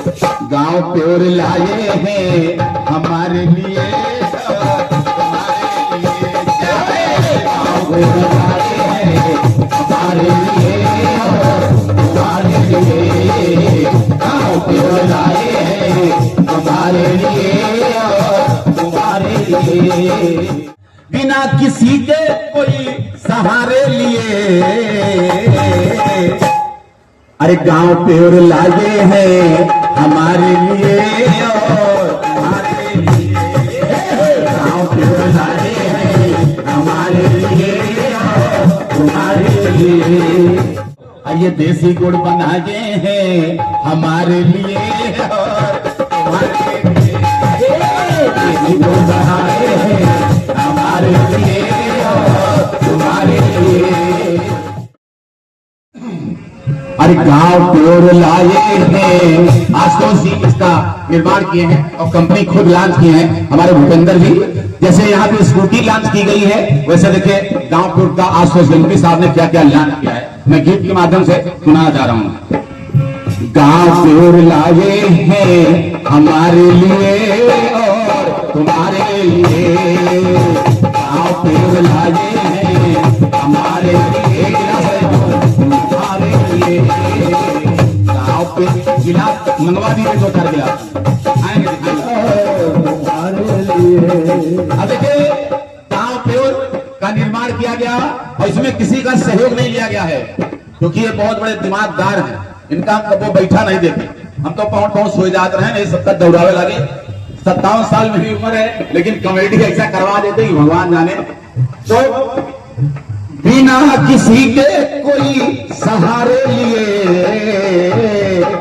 गांव प्योर लाए हैं हमारे लिए, गांव प्योर लाए हैं हमारे लिए, हमारे लिए गांव प्योर लाए हैं हमारे लिए, हमारे लिए। बिना किसी के कोई सहारे लिए, अरे गांव प्योर लाए हैं हमारे लिए और हमारे लिए, गांव प्योर लाए हैं हमारे लिए और हमारे लिए। ये देसी गुड़ बनाए हैं हमारे लिए और हमारे लिए, देसी गुड़ बनाए हैं हमारे लिए और हमारे लिए। अरे गांव प्योर लाए हैं, आशुतोष जी इसका निर्माण किए हैं और कंपनी खुद लॉन्च किए हैं हमारे भूपेंद्र जी। जैसे यहाँ पे स्कूटी लॉन्च की गई है, वैसे देखिए गांव प्योर का आशुतोष गंगवी साहब ने क्या क्या लॉन्च किया है, मैं गीत के माध्यम से सुनाना चाह रहा हूँ। गांव प्योर लाए हैं हमारे लिए और तुम्हारे लिए, गांव प्योर लाए हैं हमारे लिए, तुम्हारे लिए। गांव पे गिलास मंगवा दिए, दो चार गिलास आएंगे तुम्हारे लिए। अब देखिए गांव प्योर का निर्माण किया गया और इसमें किसी का सहयोग नहीं लिया गया है, क्योंकि ये बहुत बड़े दिमागदार हैं, इनका हम कबो बैठा नहीं देते। हम तो पहुंच पहुंच सो जाते रहे, नहीं सब तक दौड़ावे लगे। 57 साल मेरी उम्र है, लेकिन कॉमेडी ऐसा करवा देते ही भगवान जाने। तो बिना किसी के कोई सहारे लिए,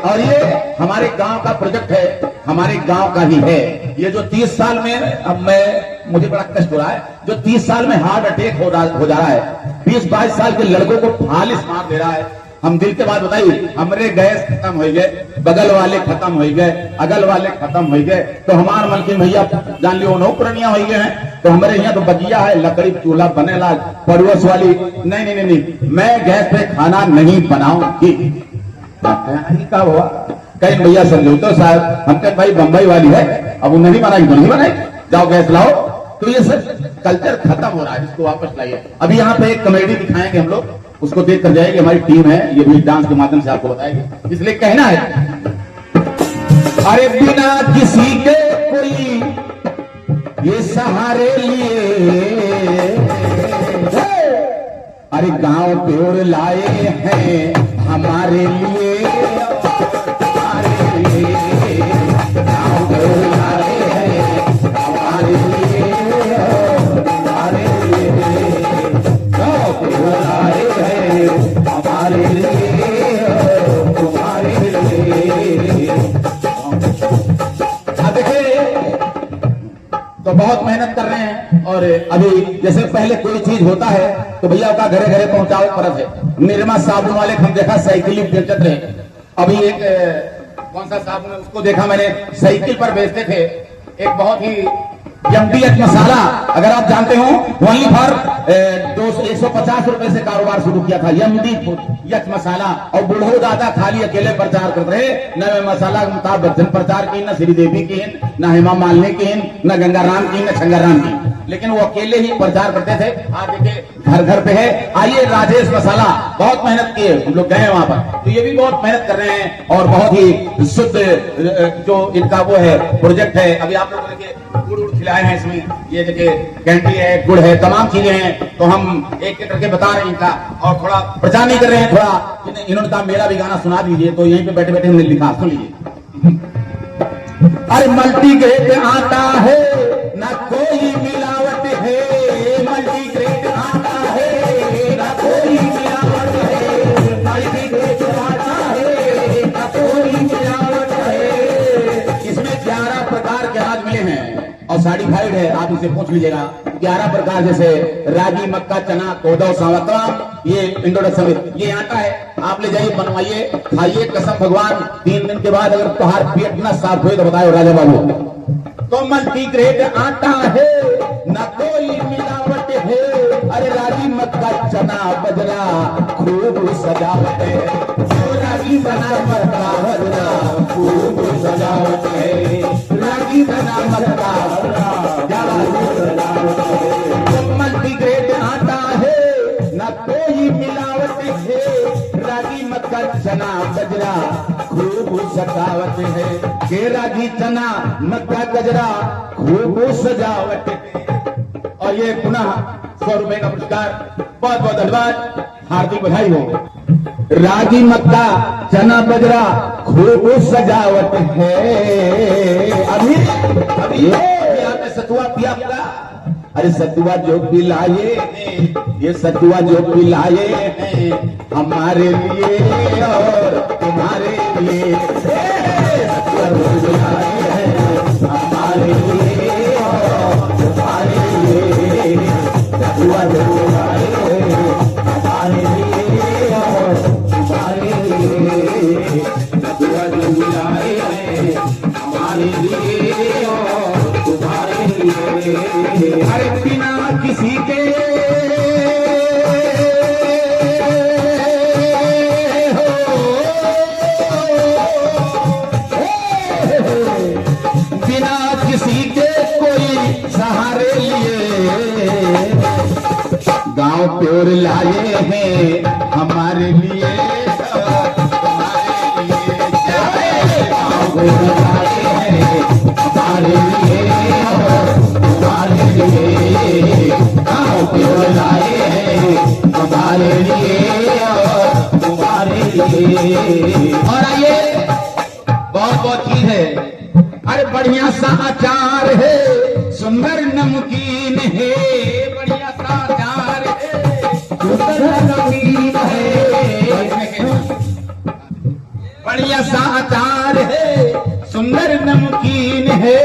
और ये हमारे गांव का प्रोजेक्ट है, हमारे गांव का ही है। ये जो 30 साल में, अब मुझे बड़ा कष्ट हो रहा है, जो 30 साल में हार्ट अटैक हो जा रहा है, 20-22 साल के लड़कों को फालिस मार दे रहा है। हम दिल के बात बताइए, हमरे गैस खत्म हो गए, बगल वाले खत्म हो गए, अगल वाले खत्म हो गए, तो हमार मलकिन भैया जान लियो नौ पुरानिया हो गए हैं। तो हमारे यहाँ तो बगिया है, लकड़ी चूल्हा बनेला, पड़ोस वाली नहीं नहीं नहीं, मैं गैस पे खाना नहीं बनाऊंगी। क्या हुआ, कहीं भैया समझौते साहब, हम कहें भाई बंबई वाली है, अब वो नहीं बनाई तो नहीं बनाई, जाओ गैस लाओ। तो ये सब कल्चर खत्म हो रहा है, इसको वापस लाइए। अभी यहाँ पे एक कॉमेडी दिखाएंगे हम लोग, उसको देख कर जाएगी, हमारी टीम है, ये भी डांस के माध्यम से आपको बताएगी, इसलिए कहना है। अरे बिना किसी के कोई ये सहारे लिए, अरे गांव प्योर लाए हैं हमारे लिए, हमारे लिए, गांव प्योर लाए हैं हमारे लिए, हमारे लिए, गांव प्योर लाए हैं हमारे लिए, तुम्हारे लिए। तो बहुत मेहनत कर रहे हैं, और अभी जैसे पहले कोई चीज होता है तो भैया का घरे घरे पहुंचाओ परत है। निरमा साबुन वाले हम देखा साइकिल बेचते थे, अभी एक कौन सा साबुन है उसको देखा मैंने, साइकिल पर बेचते थे एक बहुत ही एमडीएच मसाला, अगर आप जानते हो, ओनली फॉर 150 रुपए से कारोबार शुरू किया था एमडीएच मसाला। और बूढ़ो दादा खाली अकेले प्रचार करते रहे, न मसाला अमिताभ बच्चन प्रचार की, न श्रीदेवी की, न हेमा मालिनी की, न गंगाराम की, न छंगाराम की, लेकिन वो अकेले ही प्रचार करते थे। आज देखिए घर घर पे है। आइए राजेश मसाला, बहुत मेहनत किए, हम लोग गए वहां पर, तो ये भी बहुत मेहनत कर रहे हैं और बहुत ही शुद्ध जो इनका वो है प्रोजेक्ट है। अभी आप लोग देखिए गुड़ उड़ खिलाए हैं इसमें, ये देखिए कैंडी है, गुड़ है, तमाम चीजें हैं। तो हम एक एक करके बता रहे हैं इनका, और थोड़ा प्रचार नहीं कर रहे हैं, थोड़ा इन्होंने कहा मेरा भी गाना सुना दीजिए, तो यहीं पे बैठे बैठे हमने लिखा, सुन लीजिए। अरे मल्टीग्रेन आटा है ना कोई मिलावट है, मल्टीग्रेन आटा है ना कोई मिलावट है, मल्टीग्रेन आटा है ना कोई मिलावट है। इसमें 11 प्रकार के अनाज मिले हैं और सर्टिफाइड है, आप इसे पूछ लीजिएगा। 11 प्रकार, जैसे रागी, मक्का, चना, कोदो, सावतवा, ये इंट्रोडक्शन, ये आटा है, आप ले जाइए, बनवाइए, खाइए, कसम भगवान 3 दिन के बाद अगर तुम्हार पेट ना साफ हुए तो बताओ राजा बाबू। तो मल्टीग्रेन आटा है ना कोई मिलावट है, अरे रागी, मक्का, चना, बजरा खूब सजावट है, रागी, चना, मक्का, बजरा खूब सजावट है, के रागी चना मक्का गजरा खूब सजावट है। और ये पुनः 100 रुपए का पुरस्कार, बहुत बहुत धन्यवाद, हार्दिक बधाई हो। रागी मक्का चना बजरा खूब सजावट है। अभी आपने सतुआ पिया होगा, अरे सतुआ जो पिलाए, ये सतुआ जो पिलाए हमारे लिए और तुम्हारे लिए, सतुआ जो पिलाए हमारे लिए और तुम्हारे लिए, सतुआ जो पिलाए हमारे लिए और तुम्हारे लिए, सतुआ जो पिलाए हमारे लिए और तुम्हारे लिए। अरे बिना किसी के बिना किसी के कोई सहारे लिए गांव प्योर लाए हैं हमारे लिए, तुम्हारे लिए। गांव प्योर लाए हैं हमारे लिए, तुम्हारे लिए। गांव प्योर लाए हैं हमारे लिए, तुम्हारे लिए। और आइए, बहुत बहुत चीज है। अरे बढ़िया सा अचार है, सुंदर नमकीन है, बढ़िया सा अचार है, सुंदर नमकीन है, बढ़िया सा अचार है, सुंदर नमकीन है।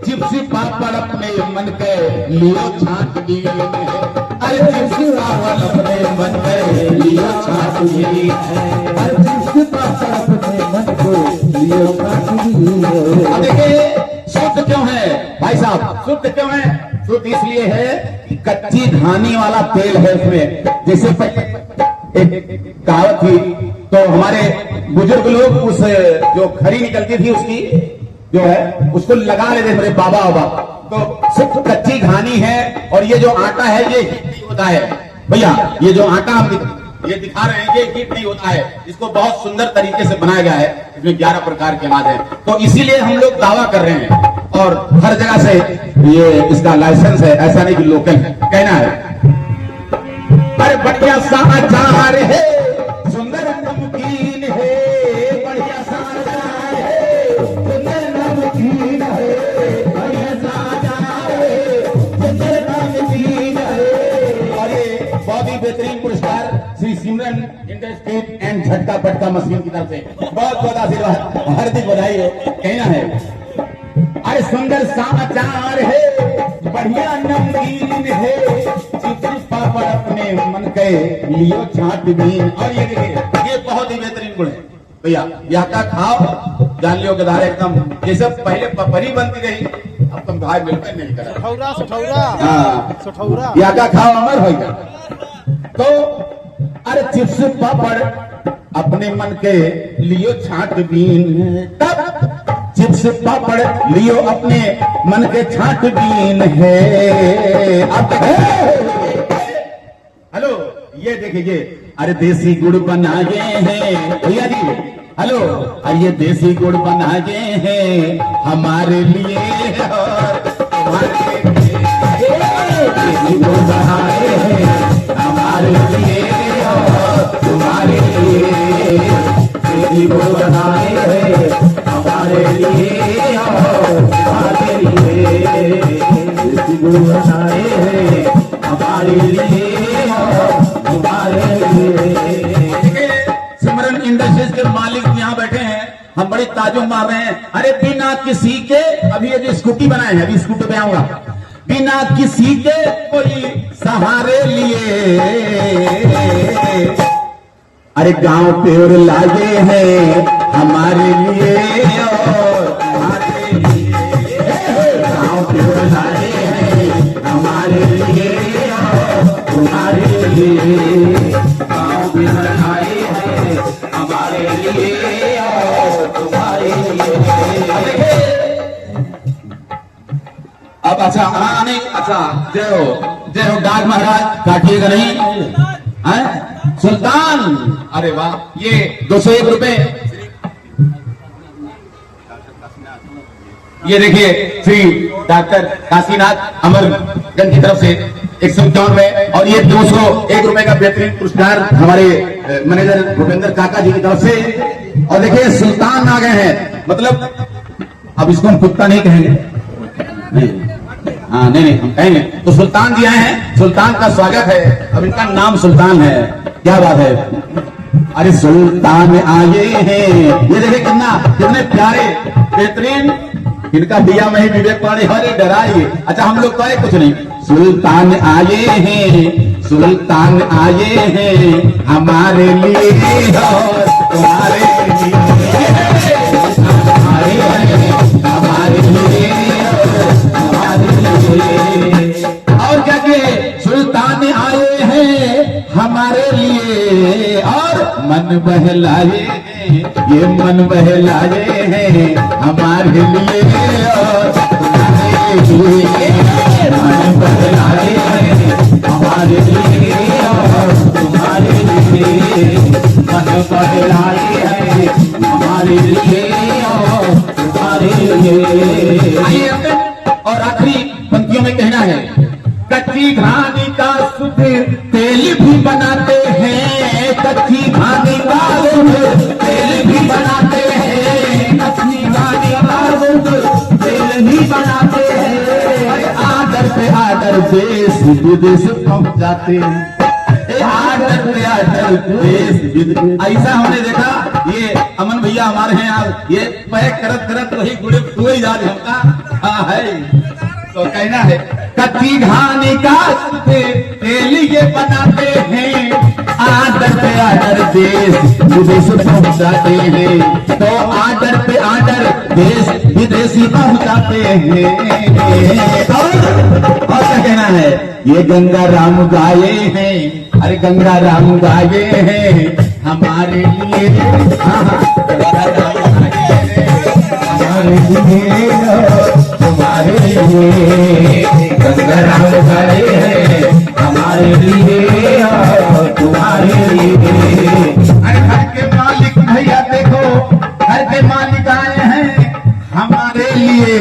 चिप्स पापड़ अपने मन के लियो छाटबीन है, अरे चिप्स पापड़ अपने मन के लियो छाटबीन है, अरे चिप्स पापड़ अपने मन को लियो छाटबीन है। देखिए शुद्ध क्यों है भाई साहब, शुद्ध क्यों है? शुद्ध इसलिए है कि कच्ची धानी वाला तेल है उसमें। जैसे एक कहावत थी, तो हमारे बुजुर्ग लोग उस जो खरी निकलती थी उसकी जो है उसको लगा लेते मेरे बाबा बाबा, तो सिर्फ कच्ची घानी है। और ये जो आटा है ये हीट नहीं होता है भैया, ये जो आटा हम ये दिखा रहे हैं ये हीट नहीं होता है, इसको बहुत सुंदर तरीके से बनाया गया है। इसमें 11 प्रकार के अनाज है, तो इसीलिए हम लोग दावा कर रहे हैं और हर जगह से ये इसका लाइसेंस है, ऐसा नहीं कि लोकल कहना है। अरे बढ़िया सा अचार है, सुंदर नमकीन है, बढ़िया सा अचार है, सुंदर नमकीन है, बढ़िया सा अचार है, सुंदर नमकीन है। और ये बहुत ही बेहतरीन पुरस्कार श्री सिमरन इंडस्ट्रीज एंड झटका पटका मशीन की तरफ से बहुत बहुत आशीर्वाद, हार्दिक बधाई हो कहना है। अरे सुंदर सा अचार है, बढ़िया नमकीन है, चिप्स पापड़ अपने मन के लियो छाटबीन। और ये देखिए ये बहुत ही बेहतरीन गुण है भैया, यहाँ का खाओ जान लियो के दारे एकदम, ये सब पहले पपरी बनती रही, अब तुम भाई मिलकर नहीं करा यहाँ का खाओ अमर होगा। तो अरे चिप्स पापड़ अपने मन के लियो छाटबीन, तब चिप्स पापड़ लियो अपने मन के छाटबीन है। अब हेलो ये देखिए, अरे देसी गुड़ बनाए हैं भैया जी, हेलो अरे ये देसी गुड़ बनाए हैं हमारे लिए और तुम्हारे लिए, देसी गुड़ बनाए हैं हमारे लिए और तुम्हारे लिए, देसी गुड़ बनाए हैं हमारे लिए और तुम्हारे लिए, देसी गुड़ बनाए हैं हमारे लिए और तुम्हारे लिए। सिमरन इंडस्ट्रीज के मालिक यहाँ बैठे हैं, हम बड़े ताजुब मार रहे हैं। अरे बिना किसी के, अभी ये जो स्कूटी बनाए हैं, अभी स्कूटी पे आऊंगा, बिना किसी के कोई सहारे लिए, अरे गांव प्योर लाए हैं हमारे लिए और तुम्हारे लिए, गांव प्योर लाए हैं हमारे लिए और तुम्हारे लिए, गांव प्योर लाए हैं हमारे लिए और तुम्हारे लिए। अब अच्छा नहीं, अच्छा जय हो डाक महाराज, काटिएगा नहीं है सुल्तान। अरे वाह, ये 201 रुपए ये देखिए श्री डॉक्टर काशीनाथ अमरगंज की तरफ से 151 में, और ये 201 रुपए का बेहतरीन पुरस्कार हमारे मैनेजर भूपेंद्र काका जी की तरफ से। और देखिए सुल्तान आ गए हैं, मतलब अब इसको हम कुत्ता नहीं कहेंगे, नहीं हाँ नहीं हम कहेंगे तो सुल्तान जी आए हैं, सुल्तान का स्वागत है। अब इनका नाम सुल्तान है, क्या बात है। अरे सुल्तान आए हैं, ये देखिए कितने प्यारे बेहतरीन, इनका दिया में ही विवेक पानी हरे डराइए। अच्छा हम लोग कहे कुछ नहीं, सुल्तान आए हैं, सुल्तान आए हैं हमारे लिए और तुम्हारे लिए, हमारे लिए हमारे लिए। और क्या कहे, सुल्तान आए हैं हमारे लिए और मन बहलाए, ये मन बहलाए हैं हमारे लिए और तुम्हारे लिए, मन बहलाए हैं हमारे लिए और तुम्हारे लिए, मन बहलाए हैं हमारे लिए और तुम्हारे लिए। आइए और आखिरी पंक्तियों में कहना है, कच्ची घानी का शुद्ध तेल भी बनाते हैं, कच्ची घानी का शुद्ध तेल भी बनाते हैं, कच्ची घानी का शुद्ध तेल भी बनाते हैं। आदर पे आदर देश विदेश पहुंचाते हैं, आदर पे आदर देश विदेश। ऐसा हमने देखा, ये अमन भैया हमारे हैं, ये पैक करत करत वही गुड़े हुए जा रहे हमका है। तो कहना है, कच्ची घानी का तेल ये बनाते हैं, आदर पे आदर देश विदेश पहुंचाते हैं, तो आदर पे आदर देश विदेशी पहुंचाते हैं। और क्या कहना है, ये गंगा राम गाये हैं, अरे गंगा राम गाये हैं हमारे लिए, गंगा राम गाये हैं हमारे लिए, तुम्हारे लिए, गंगा राम गाये हैं हमारे लिए और तुम्हारे लिए। अरे घर के मालिक भैया देखो, घर के मालिक आए हैं हमारे लिए,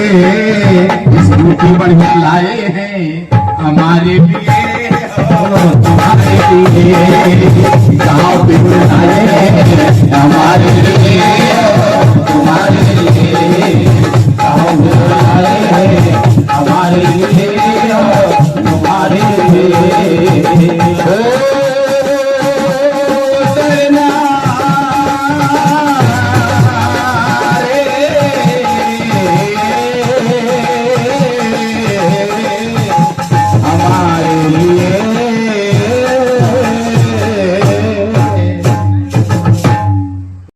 स्कूटी बढ़िया लाए हैं हमारे लिए और तुम्हारे लिए, गाँव पे लाए हैं हमारे लिए और तुम्हारे लिए, गाँव में लाए हैं हमारे लिए और तुम्हारे लिए।